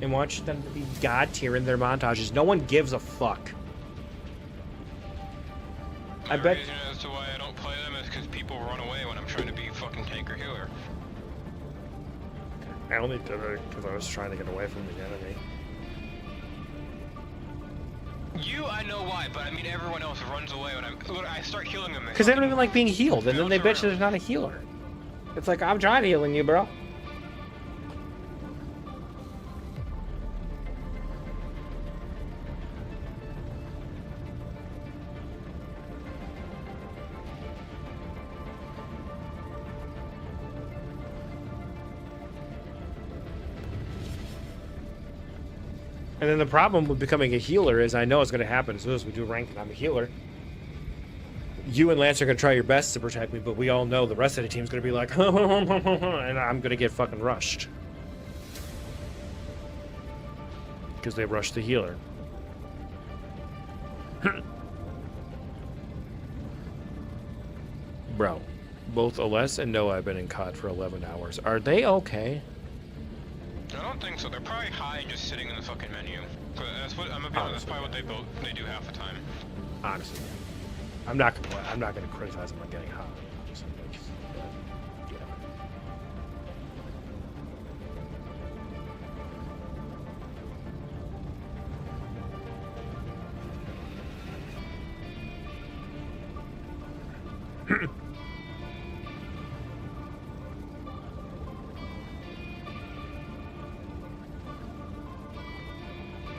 and want them to be god tier in their montages. No one gives a fuck. I bet. The reason as to why I don't play them is because people run away when I'm trying to be fucking tank or healer. I only did it because I was trying to get away from the enemy. You, I know why, but I mean everyone else runs away when I start healing them. Because they don't even like being healed, and then they bitch that there's not a healer. It's like, I'm trying to healing you, bro. And then the problem with becoming a healer is I know it's going to happen as soon as we do rank and I'm a healer. You and Lance are going to try your best to protect me, but we all know the rest of the team's going to be like, and I'm going to get fucking rushed. Because they rushed the healer. Bro, both Aless and Noah have been in COD for 11 hours. Are they okay? I don't think so. They're probably high and just sitting in the fucking menu. That's what I'm gonna be honest. That's probably what they do half the time. Honestly, I'm not gonna criticize them on getting high. Just, yeah.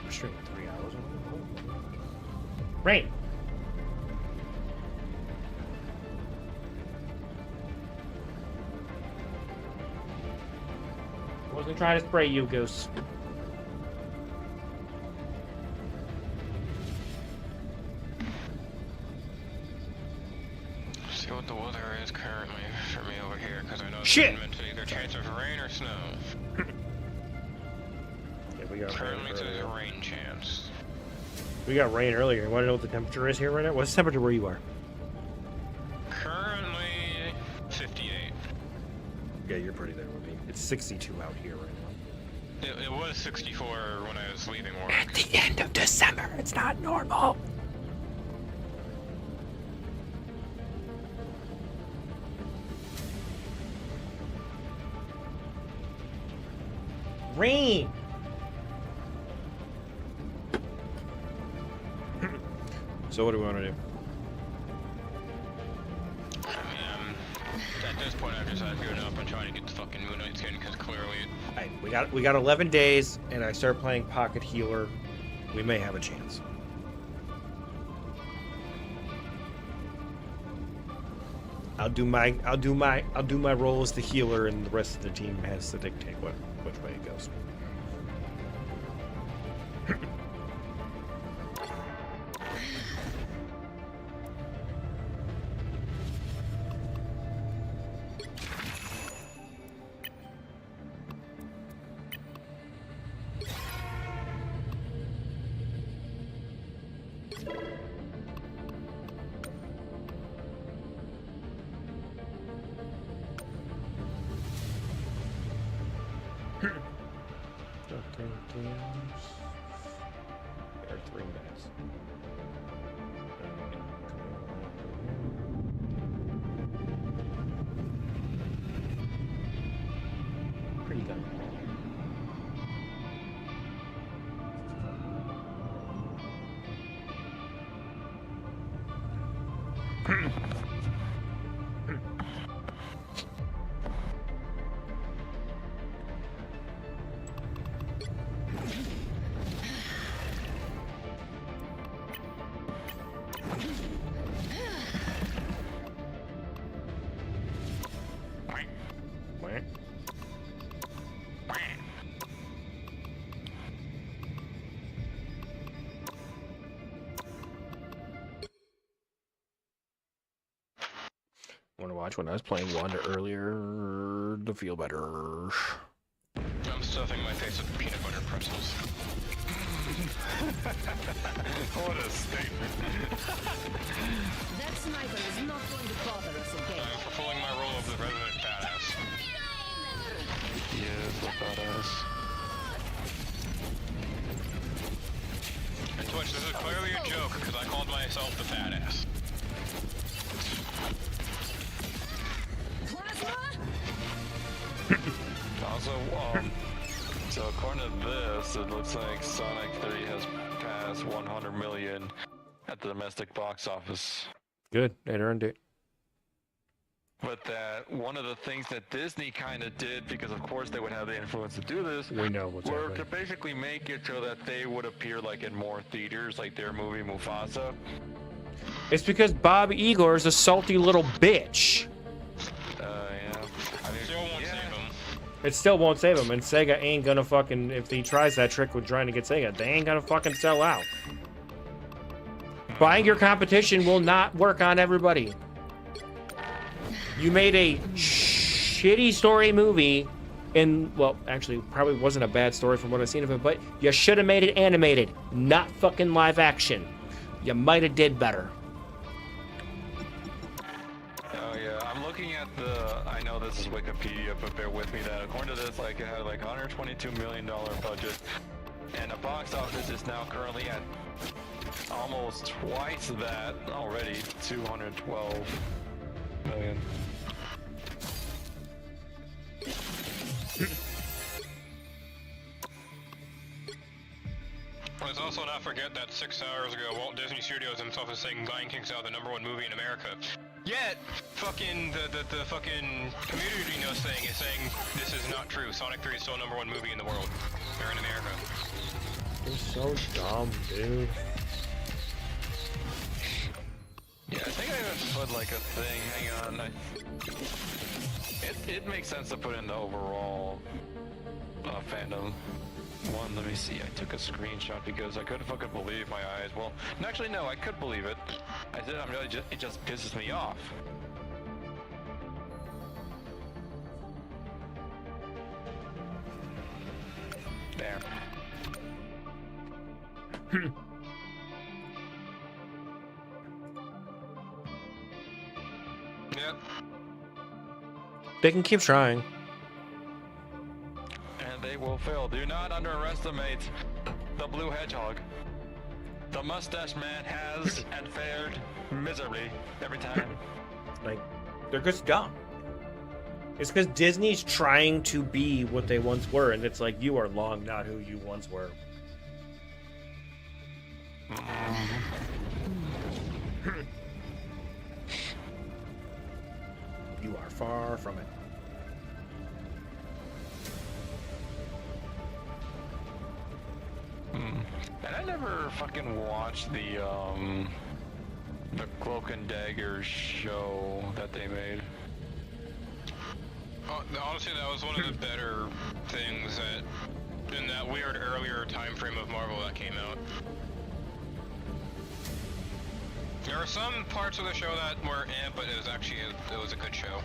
Streaming 3 hours. Rain. Wasn't trying to spray you, Goose. See what the weather is currently for me over here, because I know it's meant to be either chance of rain or snow. Yeah, we got currently there's a rain chance. We got rain earlier. You want to know what the temperature is here right now? What's the temperature where you are? Currently 58. Yeah, you're pretty there with me. It's 62 out here right now. It was 64 when I was leaving work. At the end of December, it's not normal. Rain. So what do we want to do? I mean, at this point I've just given up on trying to get the fucking Moon Knight skin, because clearly... Hey, we got 11 days, and I start playing Pocket Healer. We may have a chance. I'll do my role as the healer, and the rest of the team has to dictate which way it goes. Or 3 minutes. Pretty good. Want to watch when I was playing Wanda earlier to feel better. I'm stuffing my face with peanut butter pretzels. What a statement. That sniper is not going to bother us again. I'm fulfilling my role of the resident badass. He is a badass. So according to this, it looks like Sonic 3 has passed 100 million at the domestic box office. Good, they earned it. But that one of the things that Disney kind of did, because of course they would have the influence to do this, We know what's were happening. to basically make it so that they would appear like in more theaters, like their movie Mufasa. It's because Bob Igor is a salty little bitch. Yeah. I mean, Still won't yeah. save him. It still won't save him, and Sega ain't gonna fucking, if he tries that trick with trying to get Sega, they ain't gonna fucking sell out. Buying your competition will not work on everybody. You made a shitty story movie, and, well, actually, probably wasn't a bad story from what I've seen of it, but you should have made it animated, not fucking live action. You might have did better. Oh yeah, I'm looking at I know this is Wikipedia, but bear with me that according to this, like it had like $122 million budget, and the box office is now currently at almost twice that already, 212 million. Let's also not forget that 6 hours ago, Walt Disney Studios himself is saying Lion King's now the #1 movie in America. Yet, fucking the fucking community knows is saying this is not true. Sonic 3 is still #1 movie in the world, or in America. You're so dumb, dude. Yeah, I think I even put like a thing. Hang on. It makes sense to put in the overall fandom. One, let me see. I took a screenshot because I couldn't fucking believe my eyes. Well, actually, no, I could believe it. I did. I'm really just. It just pisses me off. There. Yep. They can keep trying. And they will fail. Do not underestimate the blue hedgehog. The mustache man has and fared miserably every time. Like, they're just dumb. It's because Disney's trying to be what they once were, and it's like, you are long not who you once were. You are far from it. And I never fucking watched the Cloak and Dagger show that they made. Honestly, that was one of the better things that in that weird earlier time frame of Marvel that came out. There were some parts of the show that were but it was actually it was a good show.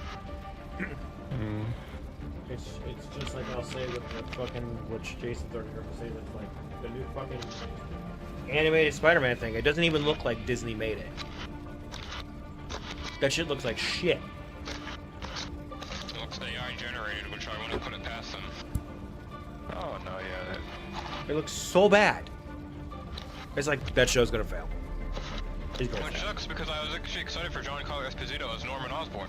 It's just like I'll say with the fucking, which Jason's already heard me say, that's like the new fucking animated Spider-Man thing. It doesn't even look like Disney made it. That shit looks like shit. It looks AI generated, which I wouldn't put it past them. Oh no, yeah. It looks so bad. It's like, that show's gonna fail. It's gonna Which fail. sucks because I was actually excited for Giancarlo Esposito as Norman Osborn.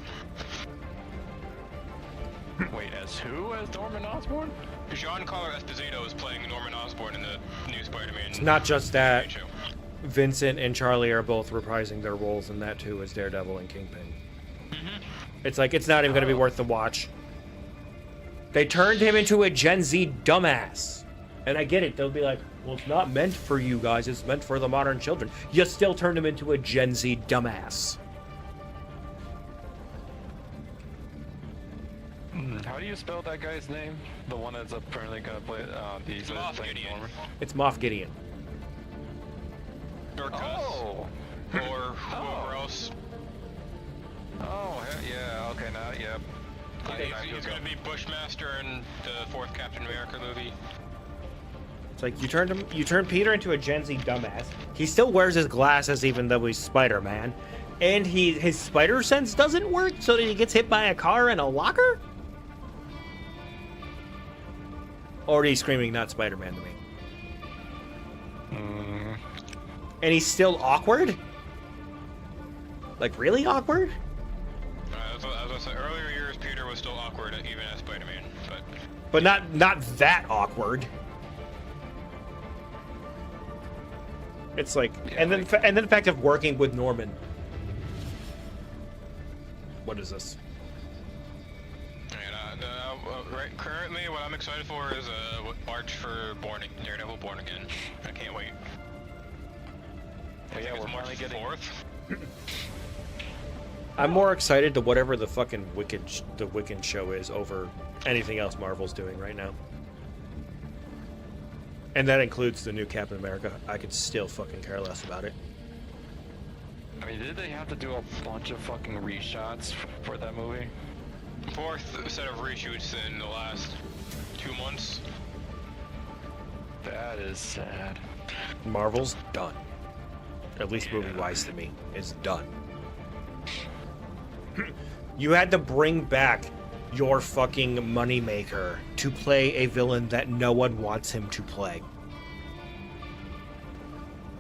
Wait, as who? As Norman Osborn? Giancarlo Esposito is playing Norman Osborn in the new Spider-Man. It's not just that. show. Vincent and Charlie are both reprising their roles in that too, as Daredevil and Kingpin. It's like, it's not even gonna be worth the watch. They turned him into a Gen Z dumbass. And I get it, they'll be like, well, it's not meant for you guys, it's meant for the modern children. You still turned him into a Gen Z dumbass. How do you spell that guy's name? The one that's apparently gonna play the Moff Gideon. It's Moff Gideon. Or Gus. Oh! Or whoever else. Oh, yeah, okay, now, yeah. He's gonna be Bushmaster in the 4th Captain America movie. It's like, you turned Peter into a Gen Z dumbass. He still wears his glasses even though he's Spider-Man. And his spider sense doesn't work, so that he gets hit by a car in a locker? Already screaming, not Spider-Man to me. And he's still awkward? Like, really awkward? As I said, earlier years, Peter was still awkward, even as Spider-Man, but... but not that awkward. It's like, Yeah, and then the fact of working with Norman. What is this? And, right, currently, what I'm excited for is March for Daredevil Born Again. I can't wait. Oh, yeah, we're March finally getting 4th. I'm more excited to whatever the fucking Wiccan show is over anything else Marvel's doing right now. And that includes the new Captain America. I could still fucking care less about it. I mean, did they have to do a bunch of fucking reshots for that movie? 4th set of reshoots in the last 2 months. That is sad. Marvel's done. At least movie-wise to me. It's done. You had to bring back your fucking moneymaker to play a villain that no one wants him to play.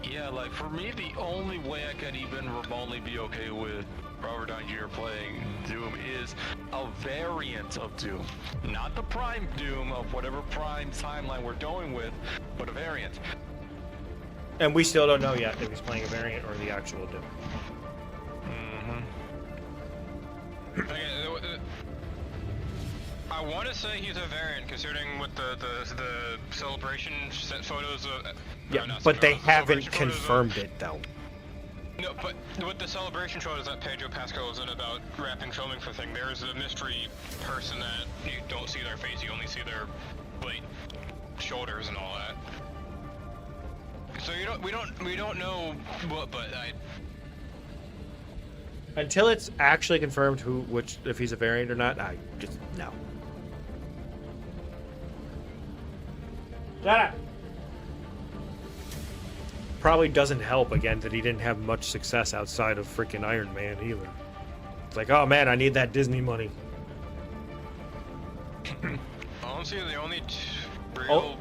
Yeah, like for me, the only way I can even remotely be okay with Robert Downey Jr. playing Doom is a variant of Doom. Not the Prime Doom of whatever Prime timeline we're going with, but a variant. And we still don't know yet if he's playing a variant or the actual Doom. I want to say he's a variant, considering with the celebration set photos of. Yeah, not but they photos, haven't celebration photos confirmed it though. No, but with the celebration photos that Pedro Pascal was in about wrapping filming for the thing, there's a mystery person that you don't see their face, you only see their like shoulders and all that. So we don't know what, but Until it's actually confirmed if he's a variant or not, I just no. Shut up. Probably doesn't help again that he didn't have much success outside of freaking Iron Man either. It's like, oh man, I need that Disney money. honestly, the only real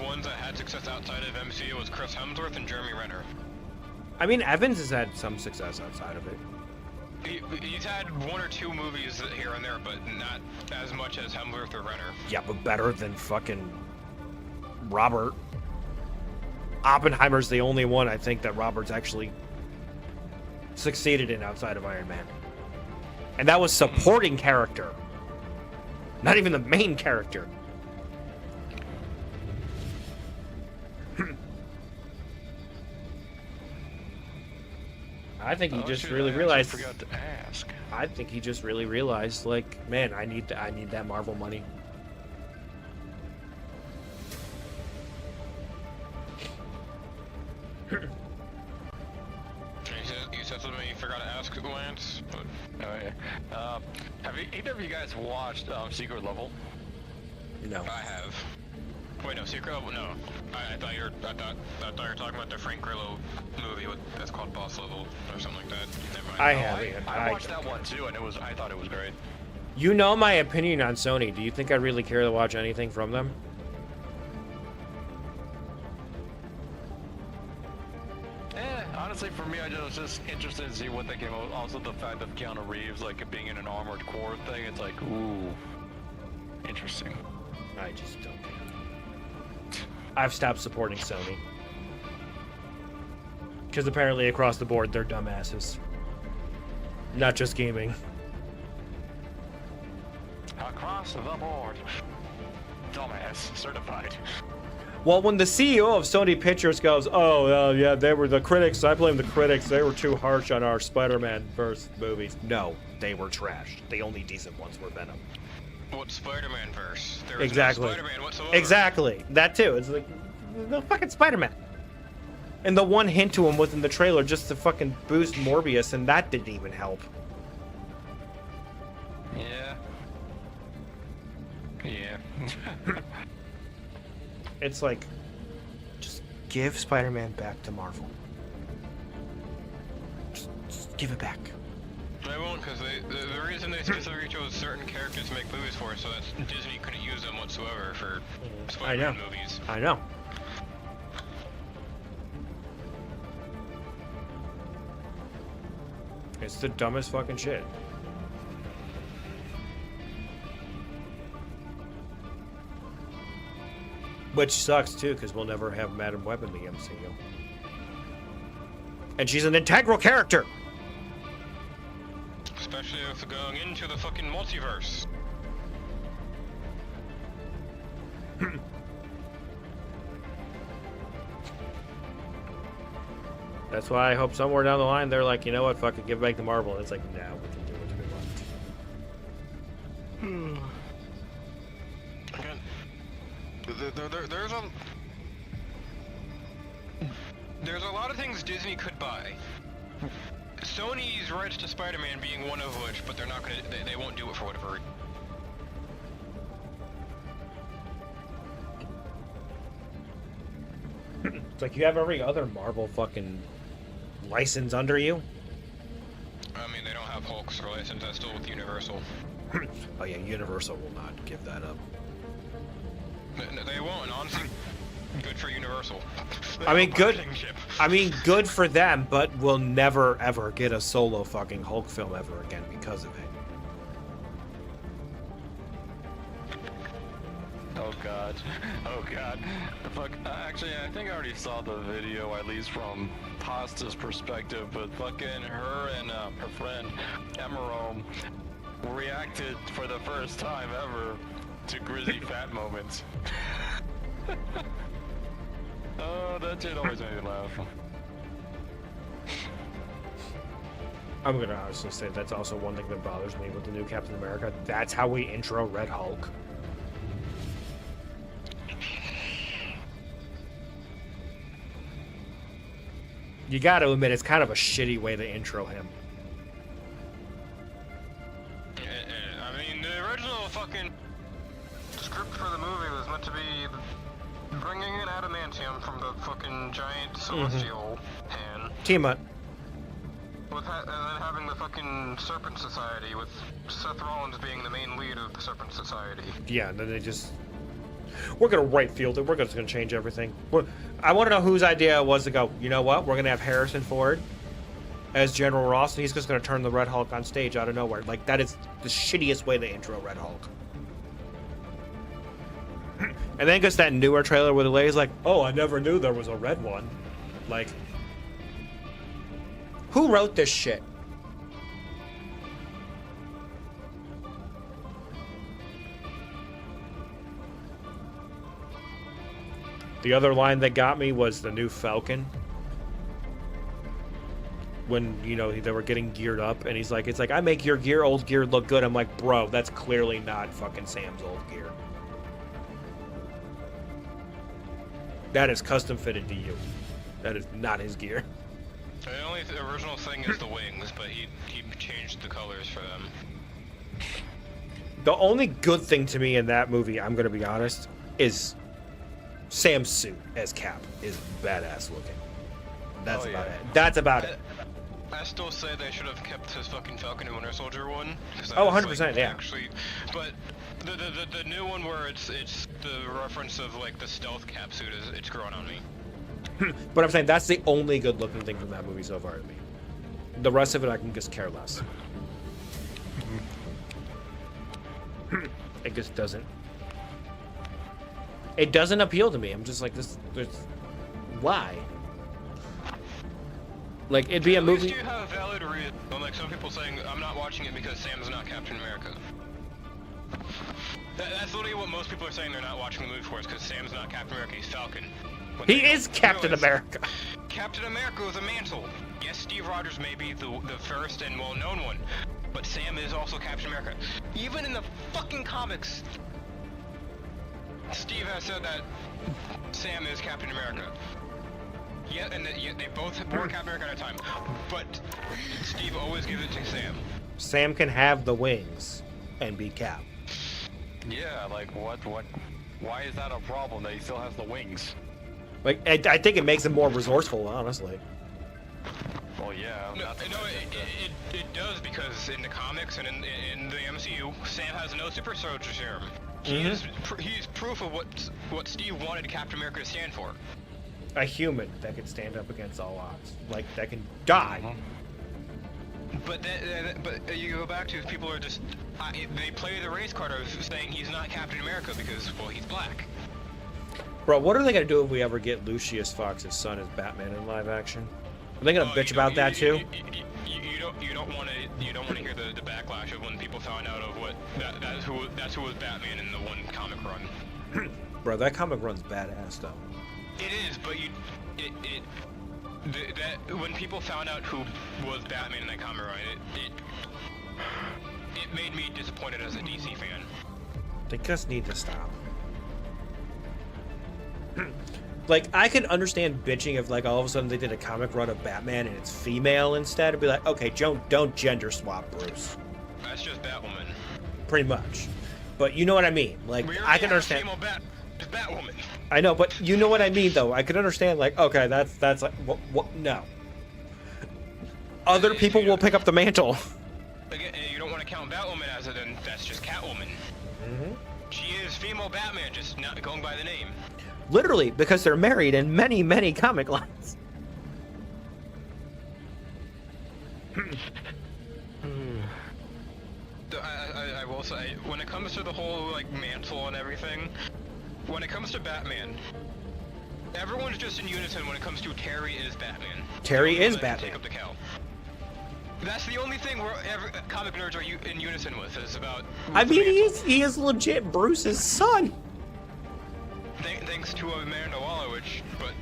ones that had success outside of MCU was Chris Hemsworth and Jeremy Renner. I mean, Evans has had some success outside of it. He's had 1 or 2 movies here and there, but not as much as Hemsworth or Renner. Yeah, but better than fucking Robert. Oppenheimer's the only one I think that Robert's actually succeeded in outside of Iron Man. And that was supporting character. Not even the main character. I think he just really realized. I forgot to ask. I think he just really realized, like, man, I need that Marvel money. You said something you forgot to ask, Lance. But... Oh yeah. Have either of you guys watched Secret Level? No. I have. Wait, no, Secret Level. No, I thought you were talking about the Frank Grillo movie that's called Boss Level or something like that. Never mind. I haven't. I watched that one too, and I thought it was great. You know my opinion on Sony. Do you think I really care to watch anything from them? Honestly, for me, I was just interested to see what they came out. Also, the fact of Keanu Reeves, like, being in an armored core thing, it's like, ooh, interesting. I just don't care. I've stopped supporting Sony. Because apparently across the board, they're dumbasses. Not just gaming. Across the board. Dumbass certified. Well, when the CEO of Sony Pictures goes, oh, yeah, they were the critics. I blame the critics. They were too harsh on our Spider-Man verse movies. No, they were trash. The only decent ones were Venom. What Spider-Man verse? There was Exactly. no Spider-Man whatsoever. Exactly. That too. It's like, the fucking Spider-Man. And the one hint to him was in the trailer just to fucking boost Morbius, and that didn't even help. Yeah. Yeah. It's like, just give Spider-Man back to Marvel. Just give it back. They won't, because the reason they specifically chose certain characters to make movies for, so that Disney couldn't use them whatsoever for Spider-Man movies. I know. It's the dumbest fucking shit. Which sucks too, because we'll never have Madam Web in the MCU. And she's an integral character! Especially if we're going into the fucking multiverse. That's why I hope somewhere down the line they're like, you know what, fuck it, give back the Marvel. And it's like, no, we can do what we want. Again, there's a lot of things Disney could buy. Sony's rights to Spider-Man being one of which, but they're not gonna. They won't do it for whatever reason. It's like you have every other Marvel fucking license under you. I mean, they don't have Hulk's license. That's still with Universal. Oh yeah, Universal will not give that up. They won't, and honestly. Good for Universal. I mean, good. I mean, good for them, but we'll never ever get a solo fucking Hulk film ever again because of it. Oh god. Oh god. Fuck. Actually, I think I already saw the video, at least from Pasta's perspective, but fucking her and her friend Emerome reacted for the first time ever to Grizzy fat moments. Oh, that shit always made me laugh. I'm gonna honestly say that's also one thing that bothers me with the new Captain America. That's how we intro Red Hulk. You gotta admit, it's kind of a shitty way to intro him. I mean, the original fucking script for the movie was meant to be bringing in adamantium from the fucking giant celestial hand. Tiamat. And then having the fucking Serpent Society, with Seth Rollins being the main lead of the Serpent Society. Yeah, and then they just... We're gonna right field it. We're just gonna change everything. I want to know whose idea it was to go, you know what? We're gonna have Harrison Ford as General Ross, and he's just gonna turn the Red Hulk on stage out of nowhere. Like, that is the shittiest way to intro Red Hulk. And then gets that newer trailer where the lady's like, oh, I never knew there was a red one. Like, who wrote this shit? The other line that got me was the new Falcon. When, you know, they were getting geared up, and he's like, it's like, I make your old gear look good. I'm like, bro, that's clearly not fucking Sam's old gear. That is custom fitted to you. That is not his gear. The only original thing is the wings, but he changed the colors for them. The only good thing to me in that movie, I'm gonna be honest, is Sam's suit as Cap is badass looking. That's about it. That's about it. I still say they should have kept his fucking Falcon and Winter Soldier one. Oh, 100%, yeah. Actually, but the new one where it's the reference of like the stealth cap suit it's growing on me. But I'm saying that's the only good looking thing from that movie so far to me. The rest of it I can just care less. It just doesn't. It doesn't appeal to me. I'm just like this. Why? Like, it'd be a movie. At least you have a valid reason. Unlike some people saying, I'm not watching it because Sam's not Captain America. That's literally what most people are saying they're not watching the movie for, is because Sam's not Captain America, he's Falcon. He is Captain America. Captain America with a mantle. Yes, Steve Rogers may be the first and well-known one, but Sam is also Captain America. Even in the fucking comics, Steve has said that Sam is Captain America. Yeah, and they both were Captain America at a time, but Steve always gives it to Sam. Sam can have the wings and be Cap. Yeah, like what? Why is that a problem that he still has the wings? Like, I think it makes him more resourceful, honestly. Well, yeah. No, it does, because in the comics and in the MCU, Sam has no super soldier serum. He's proof of what Steve wanted Captain America to stand for. A human that can stand up against all odds, like that can die. But you go back to people are just they play the race card of saying he's not Captain America because, well, he's black. Bro, what are they gonna do if we ever get Lucius Fox's son as Batman in live action? Are they gonna bitch about that too? You don't want to hear the backlash of when people found out of what that's who was Batman in the one comic run. Bro, that comic run's badass though. It is, but when people found out who was Batman in that comic run, it made me disappointed as a DC fan. They just need to stop. Like, I could understand bitching if, like, all of a sudden they did a comic run of Batman and it's female instead. It'd be like, okay, don't gender swap Bruce. That's just Batwoman. Pretty much. But you know what I mean. Like, I can understand. Batwoman. I know, but you know what I mean, though. I could understand, like, okay, that's like, what? No. Other people will pick up the mantle. Again, you don't want to count Batwoman as it, then that's just Catwoman. Mm-hmm. She is female Batman, just not going by the name. Literally, because they're married in many, many comic lines. I will say, when it comes to the whole, like, mantle and everything, when it comes to Batman, everyone's just in unison when it comes to Terry is Batman. Terry is Take Batman. up the cow. That's the only thing where comic nerds are in unison with, is about... I mean, he is legit Bruce's son. Thanks to Amanda Waller,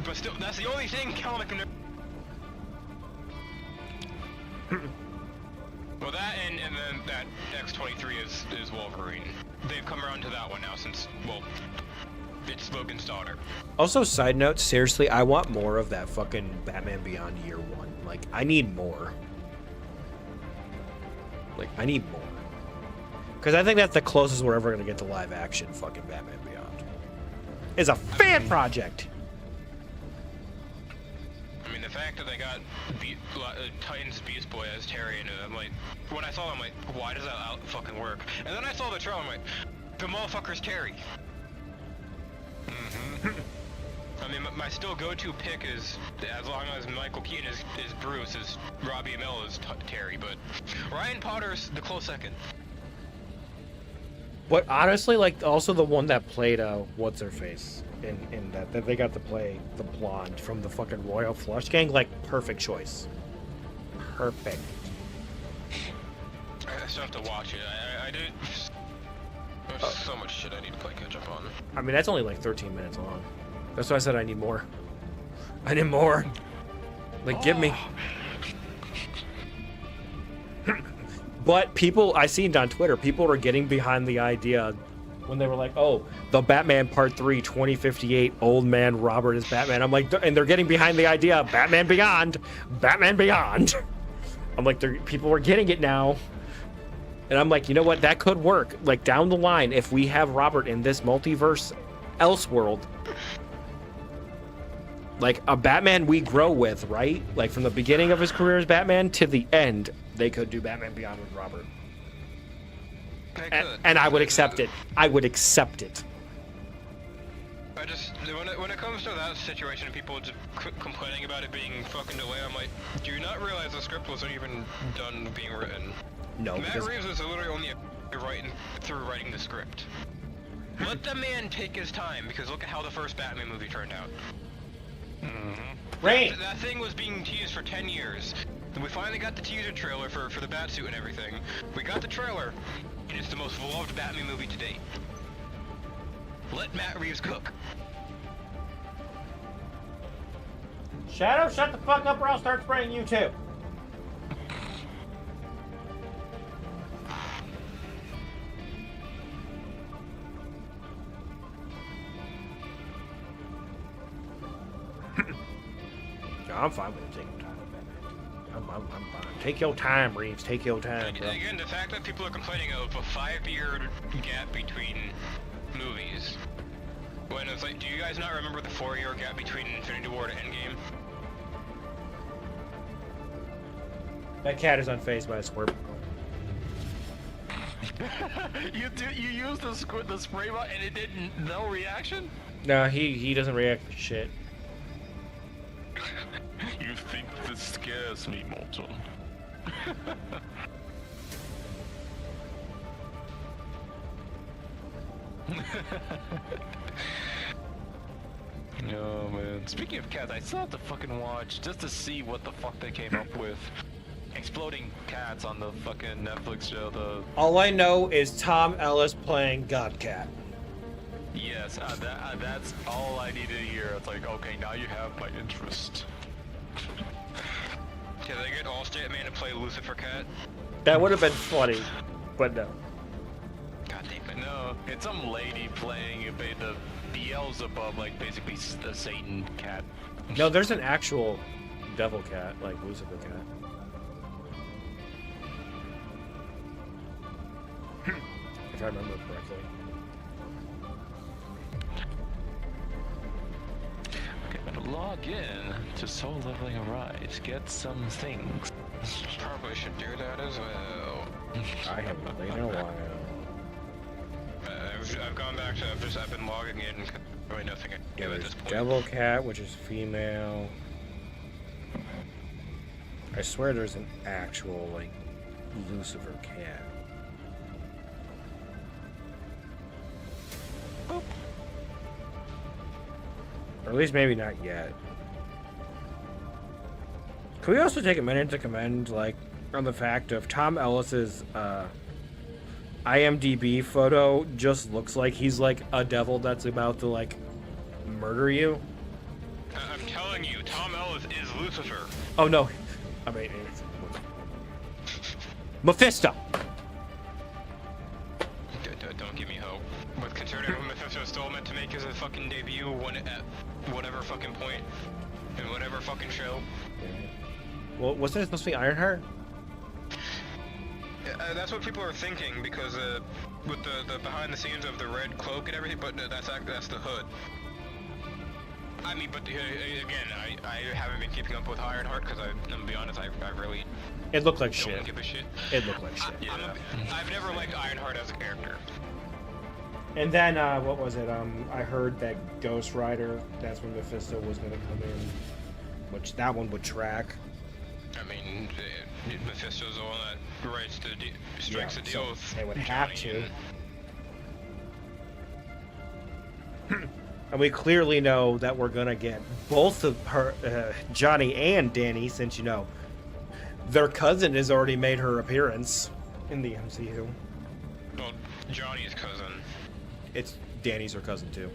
but still, that's the only thing comic nerds... Well, that and then that X-23 is Wolverine. They've come around to that one now since, well, it's Logan's daughter. Also, side note, seriously, I want more of that fucking Batman Beyond Year One. Like, I need more. Like, I need more. Because I think that's the closest we're ever going to get to live action fucking Batman Beyond. It's a fan project! I mean, the fact that they got Titan's Beast Boy as Terry, and I'm like, when I saw him, I'm like, why does that fucking work? And then I saw the trailer, I'm like, the motherfucker's Terry. I mean, my still go-to pick is, as long as Michael Keaton is Bruce, is Robbie Amell is Terry, but Ryan Potter's the close second. But honestly, like, also the one that played, what's-her-face in that they got to play the blonde from the fucking Royal Flush Gang, like, perfect choice. Perfect. I still have to watch it. I did... There's so much shit I need to play catch-up on. I mean, that's only like 13 minutes long. That's why I said I need more. I need more. Like, give me. But people, I seen on Twitter, people were getting behind the idea when they were like, oh, the Batman Part 3 2058, Old Man Robert is Batman. I'm like, and they're getting behind the idea of Batman Beyond. Batman Beyond. I'm like, people are getting it now. And I'm like, you know what? That could work. Like, down the line, if we have Robert in this multiverse Elseworld, like a Batman we grow with, right? Like, from the beginning of his career as Batman to the end, they could do Batman Beyond with Robert. And I would accept it. I would accept it. I just, when it comes to that situation, people just complaining about it being fucking delayed, I'm like, do you not realize the script wasn't even done being written? No, Matt Reeves is literally only writing the script. Let the man take his time, because look at how the first Batman movie turned out. Right. That thing was being teased for 10 years. And we finally got the teaser trailer for the Batsuit and everything. We got the trailer, and it's the most beloved Batman movie to date. Let Matt Reeves cook. Shadow, shut the fuck up or I'll start spraying you too. I'm fine with taking time, Batman. I'm fine. Take your time, Reeves. Take your time, bro. Again, the fact that people are complaining of a 5-year gap between movies. When it's like, do you guys not remember the 4-year gap between Infinity War to Endgame? That cat is unfazed by a squirt. You used the spray bot and it didn't, no reaction? No, he doesn't react to shit. You think this scares me, mortal? Oh man. Speaking of cats, I still have to fucking watch just to see what the fuck they came up with. Exploding cats on the fucking Netflix show. All I know is Tom Ellis playing Godcat. Yes, that's all I needed to hear. It's like, okay, now you have my interest. Can they get Allstate Man to play Lucifer Cat? That would have been funny, but no. God damn it. No, it's some lady playing the Beelzebub, like basically the Satan cat. No, there's an actual devil cat, like Lucifer cat. If I remember correctly. Okay, I'm gonna log in to Soul Leveling Arise, get some things. Probably should do that as well. I haven't played in a while. I've gone back to, I've been logging in, really nothing I can do at There's this point. devil cat, which is female. I swear there's an actual, like, Lucifer cat. Boop. Or at least maybe not yet. Can we also take a minute to commend, like, on the fact of Tom Ellis's IMDb photo just looks like he's like a devil that's about to like murder you? I'm telling you, Tom Ellis is Lucifer. Oh no, I mean Mephisto. Don't give me hope. With considering what Mephisto is still meant to make his fucking debut at whatever fucking point in whatever fucking show. Well, wasn't it supposed to be Ironheart? That's what people are thinking because with the behind the scenes of the red cloak and everything, but that's the hood. I mean, but again, I haven't been keeping up with Ironheart because I'm gonna be honest, I really It looked like don't shit. give a shit. It looked like shit. I've never liked Ironheart as a character. And then what was it? I heard that Ghost Rider. That's when Mephisto was gonna come in, which that one would track. I mean, Mephisto's the one that writes strikes the deal so with they would have Johnny to. And we clearly know that we're gonna get both of her, Johnny and Danny, since you know their cousin has already made her appearance in the MCU. Well, Johnny's cousin. It's Danny's her cousin too.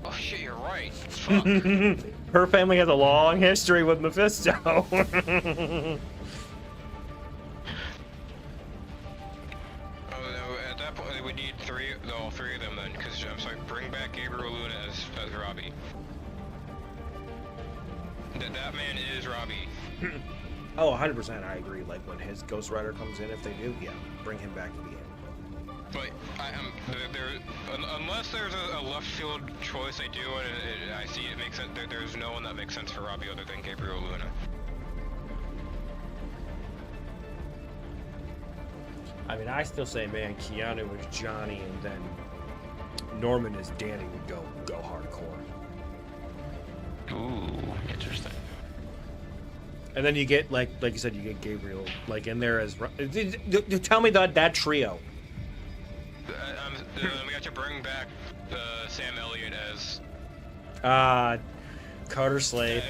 Oh shit, you're right. Fuck. Her family has a long history with Mephisto. Oh, no, at that point we need all three of them then, because I'm sorry, bring back Gabriel Luna as Robbie. That man is Robbie. Oh, 100%. I agree. Like when his Ghost Rider comes in, if they do, yeah, bring him back to be him. But unless there's a left field choice they do, and I see it makes sense. There's no one that makes sense for Robbie other than Gabriel Luna. I mean, I still say, man, Keanu was Johnny, and then Norman as Danny would go hardcore. Ooh, interesting. And then you get like you said, you get Gabriel like in there as. Tell me that trio. We got to bring back Sam Elliott as. Carter Slade.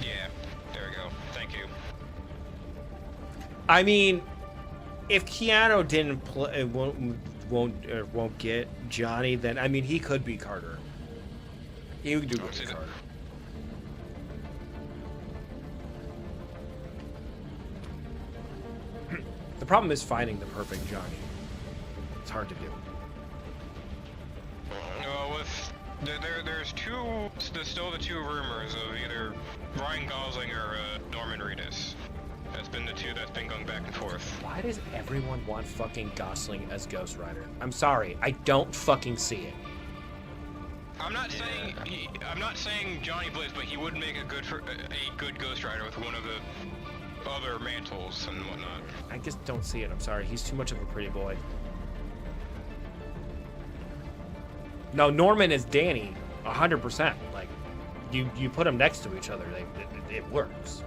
Yeah, there we go. Thank you. I mean, if Keanu didn't play, won't get Johnny, then I mean he could be Carter. He would do good as Carter. The problem is finding the perfect Johnny. It's hard to do. Well, there's still the two rumors of either Ryan Gosling or Norman Reedus. That's been the two that's been going back and forth. Why does everyone want fucking Gosling as Ghost Rider? I'm sorry, I don't fucking see it. I'm not saying Johnny Blaze, but he would make a good Ghost Rider with one of the other mantles and whatnot. I just don't see it. I'm sorry, he's too much of a pretty boy. No, Norman is Danny, 100%. Like, you put them next to each other, it works.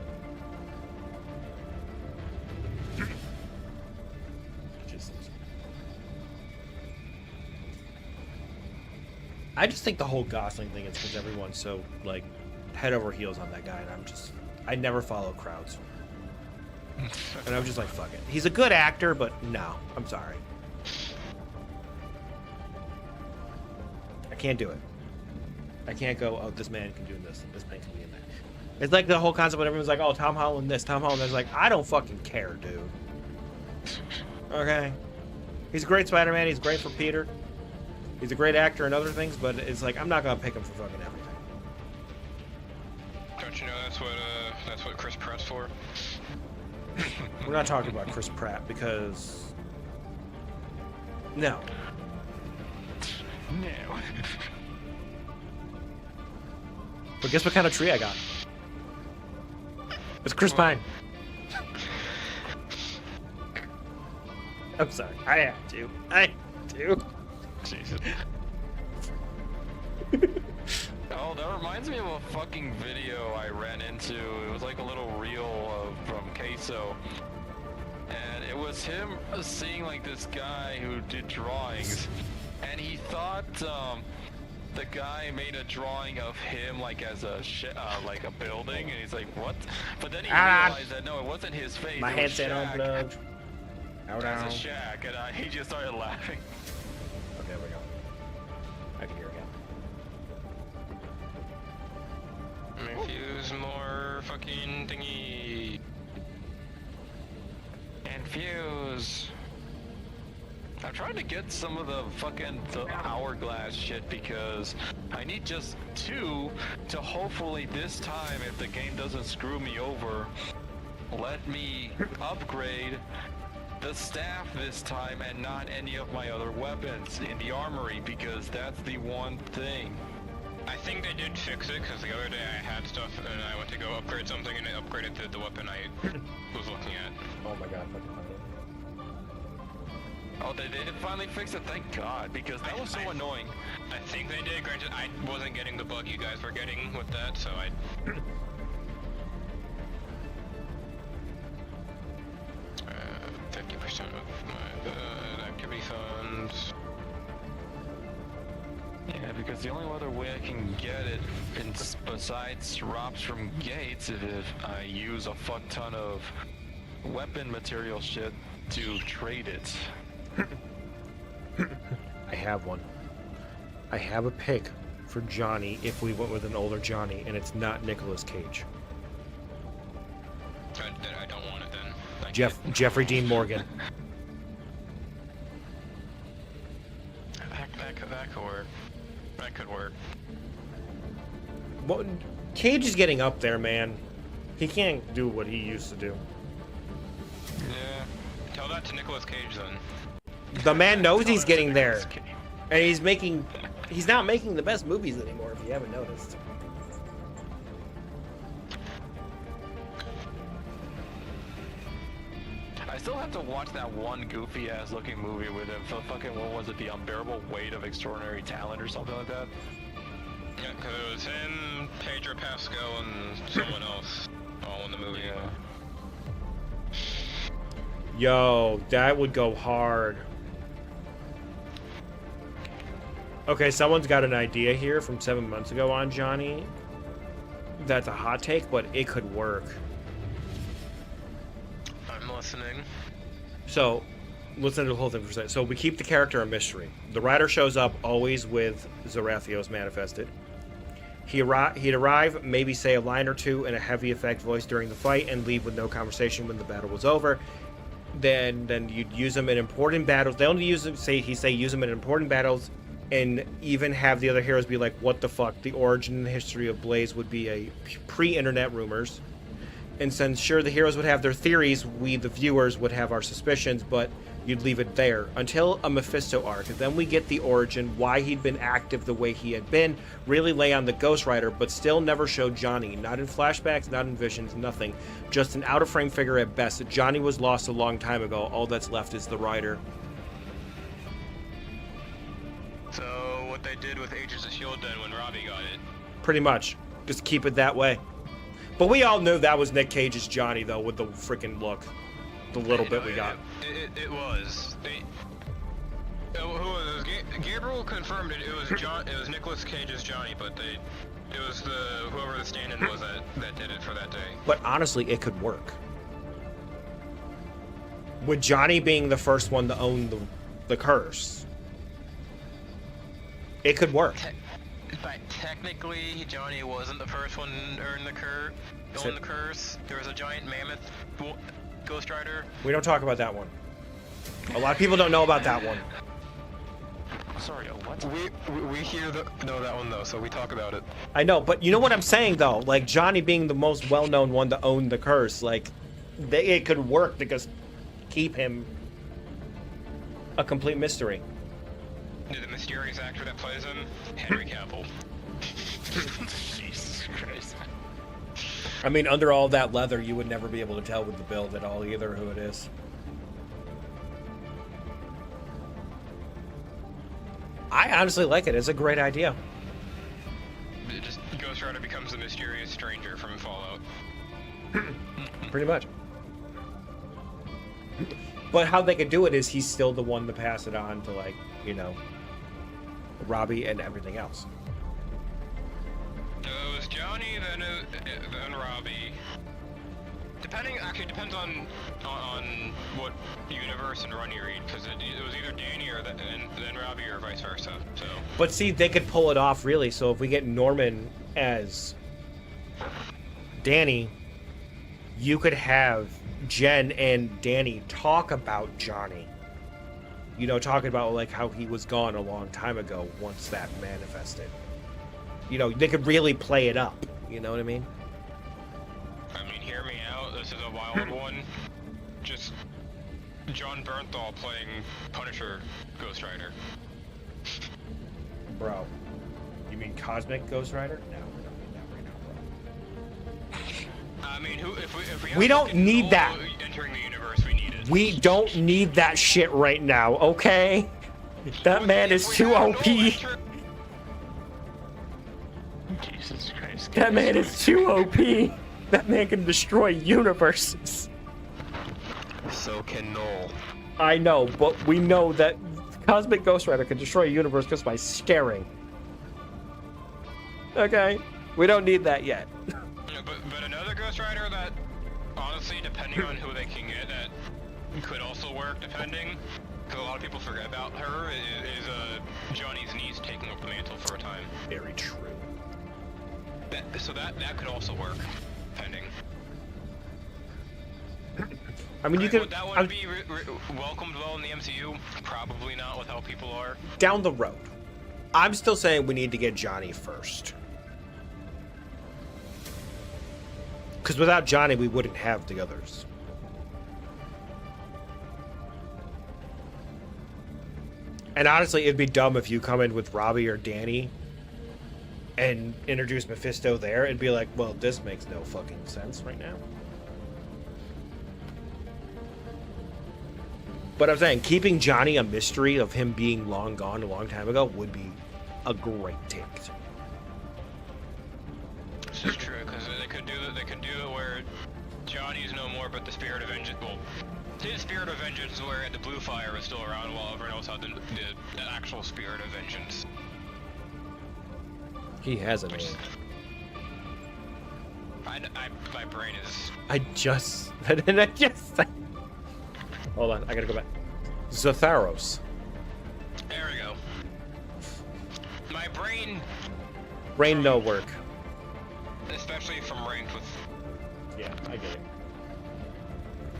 I just think the whole Gosling thing is because everyone's so like head over heels on that guy, and I never follow crowds. And I'm just like, fuck it. He's a good actor, but no, I'm sorry. I can't do it. I can't go, oh, this man can do this, and this man can be in that. It's like the whole concept when everyone's like, oh, Tom Holland this, Tom Holland this. Like, I don't fucking care, dude. Okay? He's a great Spider-Man. He's great for Peter. He's a great actor and other things, but it's like, I'm not going to pick him for fucking everything. Don't you know that's what Chris Pratt's for? We're not talking about Chris Pratt because... No. No. But guess what kind of tree I got? It's Chris Pine. I'm sorry. I have to. Jesus. Oh, that reminds me of a fucking video I ran into. It was like a little reel from Queso. And it was him seeing like this guy who did drawings. And he thought the guy made a drawing of him like as a like a building. And he's like, what? But then he realized that no, it wasn't his face. My headset on, blood. That's a shack. And he just started laughing. Okay, there we go. I can hear again. Infuse more fucking thingy. Infuse. I'm trying to get some of the hourglass shit because I need just 2 to hopefully this time, if the game doesn't screw me over, let me upgrade the staff this time and not any of my other weapons in the armory, because that's the one thing. I think they did fix it, because the other day I had stuff and I went to go upgrade something and it upgraded the weapon I was looking at. Oh my god. Oh, they did finally fix it? Thank God, because that was so annoying. I think they did. Granted, I wasn't getting the bug you guys were getting with that, so I... 50% of my activity funds. Yeah, because the only other way I can get it, besides drops from gates, is if I use a fuck ton of weapon material shit to trade it. I have one. I have a pick for Johnny if we went with an older Johnny, and it's not Nicolas Cage. I don't want it then. Jeffrey Dean Morgan. That could work. That could work. Well, Cage is getting up there, man. He can't do what he used to do. Yeah. Tell that to Nicolas Cage then. The man knows he's getting there. And he's not making the best movies anymore, if you haven't noticed. I still have to watch that one goofy ass looking movie with him. So fucking, what was it? The Unbearable Weight of Extraordinary Talent or something like that? Yeah, because it was him, Pedro Pascal, and someone else all in the movie. Yeah. Yo, that would go hard. Okay, someone's got an idea here from 7 months ago on Johnny. That's a hot take, but it could work. I'm listening. So, listen to the whole thing for a second. So we keep the character a mystery. The rider shows up always with Zarathios manifested. He'd arrive, maybe say a line or two in a heavy effect voice during the fight, and leave with no conversation when the battle was over. Then you'd use him in important battles. They only use him, use him in important battles, and even have the other heroes be like, what the fuck? The origin and the history of Blaze would be a pre-internet rumors. And since sure the heroes would have their theories, we the viewers would have our suspicions, but you'd leave it there until a Mephisto arc. Then we get the origin, why he'd been active the way he had been, really lay on the Ghost Rider, but still never show Johnny. Not in flashbacks, not in visions, nothing. Just an out-of-frame figure at best. Johnny was lost a long time ago. All that's left is the Rider. So what they did with Agents of S.H.I.E.L.D. then when Robbie got it. Pretty much. Just keep it that way. But we all knew that was Nick Cage's Johnny, though, with the freaking look. The little bit we got. It was. Who was it? Gabriel confirmed it. It was John. It was Nicolas Cage's Johnny, but it was whoever the stand-in was that did it for that day. But honestly, it could work. With Johnny being the first one to own the curse, it could work. But technically, Johnny wasn't the first one to earn the curse. There was a giant mammoth Ghost Rider. We don't talk about that one. A lot of people don't know about that one. Sorry, what? We know that one though, so we talk about it. I know, but you know what I'm saying though? Like Johnny being the most well-known one to own the curse, like it could work because keep him a complete mystery. The mysterious actor that plays him, Henry Cavill. Jesus Christ. I mean, under all that leather, you would never be able to tell with the build at all either who it is. I honestly like it. It's a great idea. Just Ghost Rider becomes the mysterious stranger from Fallout. Pretty much. But how they could do it is he's still the one to pass it on to, like, you know, Robbie and everything else. It was Johnny, then Robbie. Depends on what universe and run you read, because it was either Danny or then Robbie or vice versa. So. But see, they could pull it off really. So if we get Norman as Danny, you could have Jen and Danny talk about Johnny. You know, talking about like how he was gone a long time ago once that manifested. You know, they could really play it up. You know what I mean? I mean, hear me out. This is a wild one. Just John Bernthal playing Punisher Ghost Rider. Bro. You mean Cosmic Ghost Rider? No, we don't need that right now, bro. I mean, if we don't need that. Entering the universe, we need it. We don't need that shit right now, okay? That man is too OP. Jesus Christ. That man is too OP. That man can destroy universes. So can Noel. I know, but we know that Cosmic Ghost Rider can destroy a universe just by staring. Okay? We don't need that yet. But another Ghost Rider that, honestly, depending on who they can get, that could also work, depending, because a lot of people forget about her, is Johnny's niece taking up the mantle for a time. Very true. So that could also work, depending. I mean, you could... Would that one be welcomed well in the MCU? Probably not with how people are. Down the road. I'm still saying we need to get Johnny first. Because without Johnny, we wouldn't have the others. And honestly, it'd be dumb if you come in with Robbie or Danny and introduce Mephisto there and be like, well, this makes no fucking sense right now. But I'm saying, keeping Johnny a mystery of him being long gone a long time ago would be a great take. This is true, because they could do it where Johnny's no more, but the spirit of vengeance. Well, his spirit of vengeance, where the blue fire was still around, while everyone else had the actual spirit of vengeance. He has a name. My brain is. Hold on, I gotta go back. Zatharos. There we go. My brain. Brain no work. Especially from ranked with. Yeah, I get it.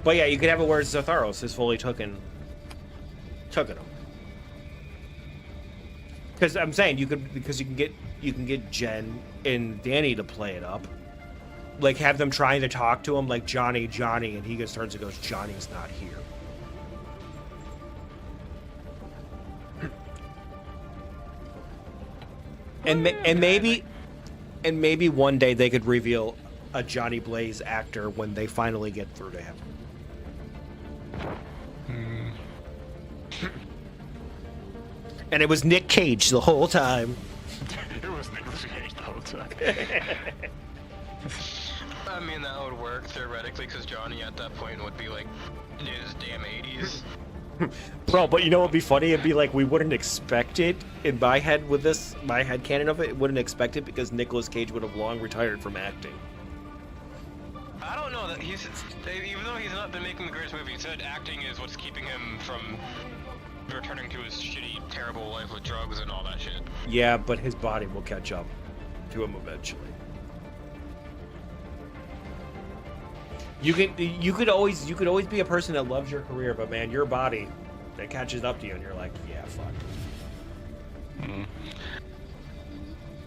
But yeah, you could have it where Zatharos is fully taken him. Because I'm saying you can get Jen and Danny to play it up. Like have them trying to talk to him like Johnny, and he just turns and goes, Johnny's not here. And maybe one day they could reveal a Johnny Blaze actor when they finally get through to him. And it was Nick Cage the whole time. It was Nicolas Cage the whole time. I mean, that would work theoretically, because Johnny at that point would be like in his damn 80s. Bro, but you know what'd be funny? It'd be like we wouldn't expect it in my head with this, my head canon of it, wouldn't expect it because Nicolas Cage would have long retired from acting. I don't know that even though he's not been making the greatest movie, he said acting is what's keeping him from returning to his shitty, terrible life with drugs and all that shit. Yeah, but his body will catch up to him eventually. You could always be a person that loves your career, but man, your body that catches up to you, and you're like, yeah, fuck.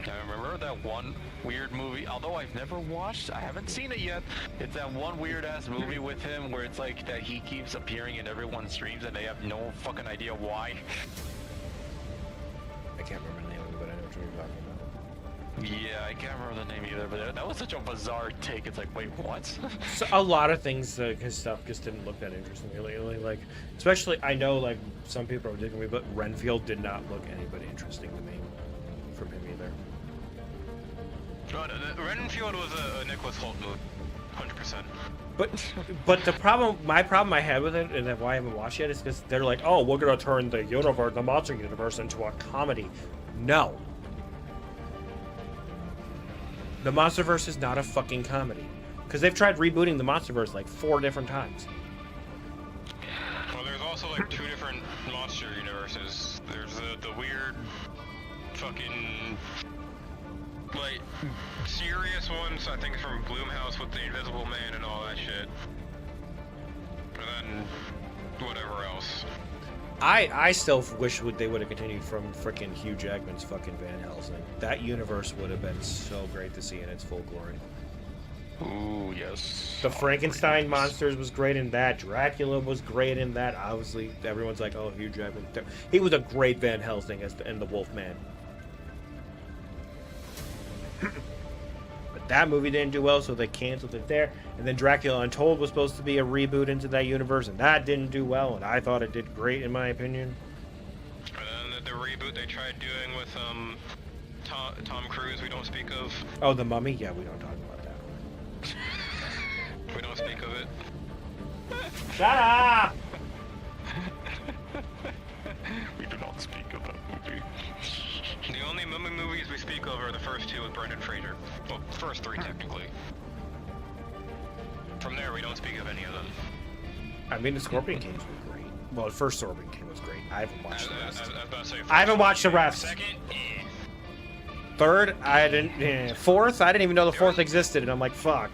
I remember that one weird movie, although I've never watched, I haven't seen it yet. It's that one weird ass movie with him where it's like that he keeps appearing in everyone's streams and they have no fucking idea why. I can't remember the name of it, but I know what you're talking about. Yeah, I can't remember the name either, but that was such a bizarre take. It's like, wait, what? So a lot of things, his stuff just didn't look that interesting lately. Like, especially, I know, like, some people are digging me, but Renfield did not look anybody interesting to me from him either. Renfield was a Nicholas Hoult movie, 100%. But the problem, my problem I had with it, and why I haven't watched it yet, is because they're like, oh, we're gonna turn the universe, the monster universe, into a comedy. No. The Monsterverse is not a fucking comedy. Because they've tried rebooting the Monsterverse like 4 different times. Well, there's also like 2 different monster universes. There's the weird, fucking, like, serious ones, I think from Blumhouse with the Invisible Man and all that shit. And then whatever else. I still wish they would have continued from frickin' Hugh Jackman's fucking Van Helsing. That universe would have been so great to see in its full glory. Ooh, yes. The Frankenstein monsters was great in that. Dracula was great in that. Obviously, everyone's like, oh, Hugh Jackman. He was a great Van Helsing and the Wolfman. But that movie didn't do well, so they canceled it there. And then Dracula Untold was supposed to be a reboot into that universe, and that didn't do well, and I thought it did great, in my opinion. And then the reboot they tried doing with Tom Cruise, we don't speak of. Oh, The Mummy? Yeah, we don't talk about that. We don't speak of it. Shut up! We do not speak of that movie. The only Mummy movies we speak of are the first 2 with Brendan Fraser. Well, first 3 technically. From there, we don't speak of any of them. I mean, the Scorpion King was great. Well, the first Scorpion King was great. I haven't watched the rest. I was about to say I haven't watched the rest. Second, Third, I didn't. Fourth, I didn't even know the fourth existed, and I'm like, fuck.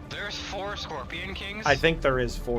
There's 4 Scorpion Kings? I think there is 4.